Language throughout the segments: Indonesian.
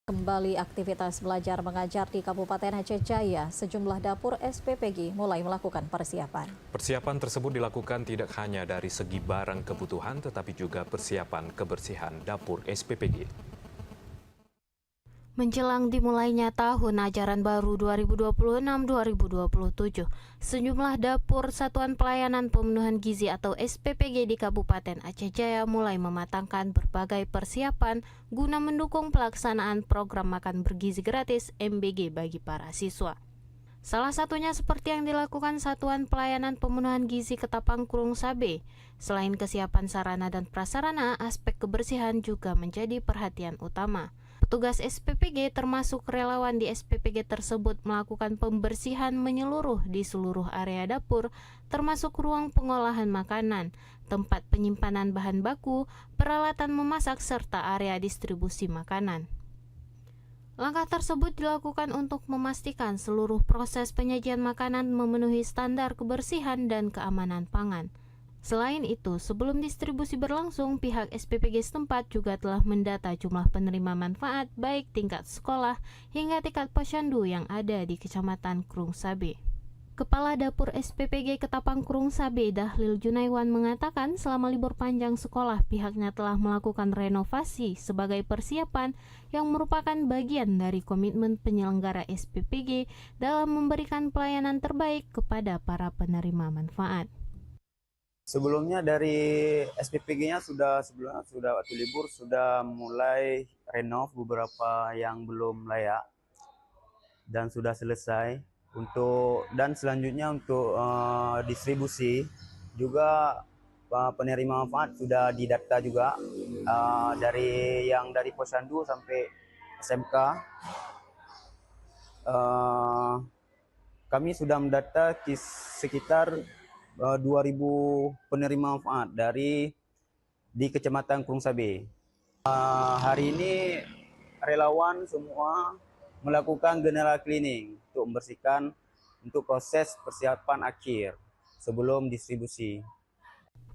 Kembali aktivitas belajar mengajar di Kabupaten Aceh Jaya, sejumlah dapur SPPG mulai melakukan persiapan. Persiapan tersebut dilakukan tidak hanya dari segi barang kebutuhan, tetapi juga persiapan kebersihan dapur SPPG. Menjelang dimulainya tahun ajaran baru 2026-2027, sejumlah dapur Satuan Pelayanan Pemenuhan Gizi atau SPPG di Kabupaten Aceh Jaya mulai mematangkan berbagai persiapan guna mendukung pelaksanaan program makan bergizi gratis MBG bagi para siswa. Salah satunya seperti yang dilakukan Satuan Pelayanan Pemenuhan Gizi Ketapang Krung Sabe. Selain kesiapan sarana dan prasarana, aspek kebersihan juga menjadi perhatian utama. Petugas SPPG termasuk relawan di SPPG tersebut melakukan pembersihan menyeluruh di seluruh area dapur, termasuk ruang pengolahan makanan, tempat penyimpanan bahan baku, peralatan memasak, serta area distribusi makanan. Langkah tersebut dilakukan untuk memastikan seluruh proses penyajian makanan memenuhi standar kebersihan dan keamanan pangan. Selain itu, sebelum distribusi berlangsung, pihak SPPG setempat juga telah mendata jumlah penerima manfaat baik tingkat sekolah hingga tingkat posyandu yang ada di Kecamatan Krung Sabe. Kepala Dapur SPPG Ketapang Krung Sabe, Dahlil Junaiwan, mengatakan selama libur panjang sekolah pihaknya telah melakukan renovasi sebagai persiapan yang merupakan bagian dari komitmen penyelenggara SPPG dalam memberikan pelayanan terbaik kepada para penerima manfaat. Sebelumnya dari SPPG-nya sudah waktu libur sudah mulai renov beberapa yang belum layak dan sudah selesai. Dan selanjutnya untuk distribusi juga penerima manfaat sudah didata juga dari posyandu sampai SMK. Kami sudah mendata sekitar 2.000 penerima manfaat di Kecamatan Krung Sabe. Hari ini relawan semua melakukan general cleaning untuk membersihkan untuk proses persiapan akhir sebelum distribusi.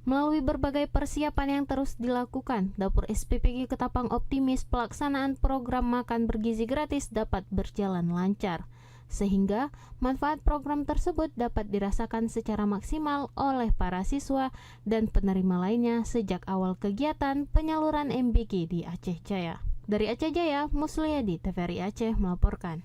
Melalui berbagai persiapan yang terus dilakukan, Dapur SPPG Ketapang optimis pelaksanaan program makan bergizi gratis dapat berjalan lancar, sehingga manfaat program tersebut dapat dirasakan secara maksimal oleh para siswa dan penerima lainnya sejak awal kegiatan penyaluran MBG di Aceh Jaya. Dari Aceh Jaya, Musliyadi, TVRI Aceh melaporkan.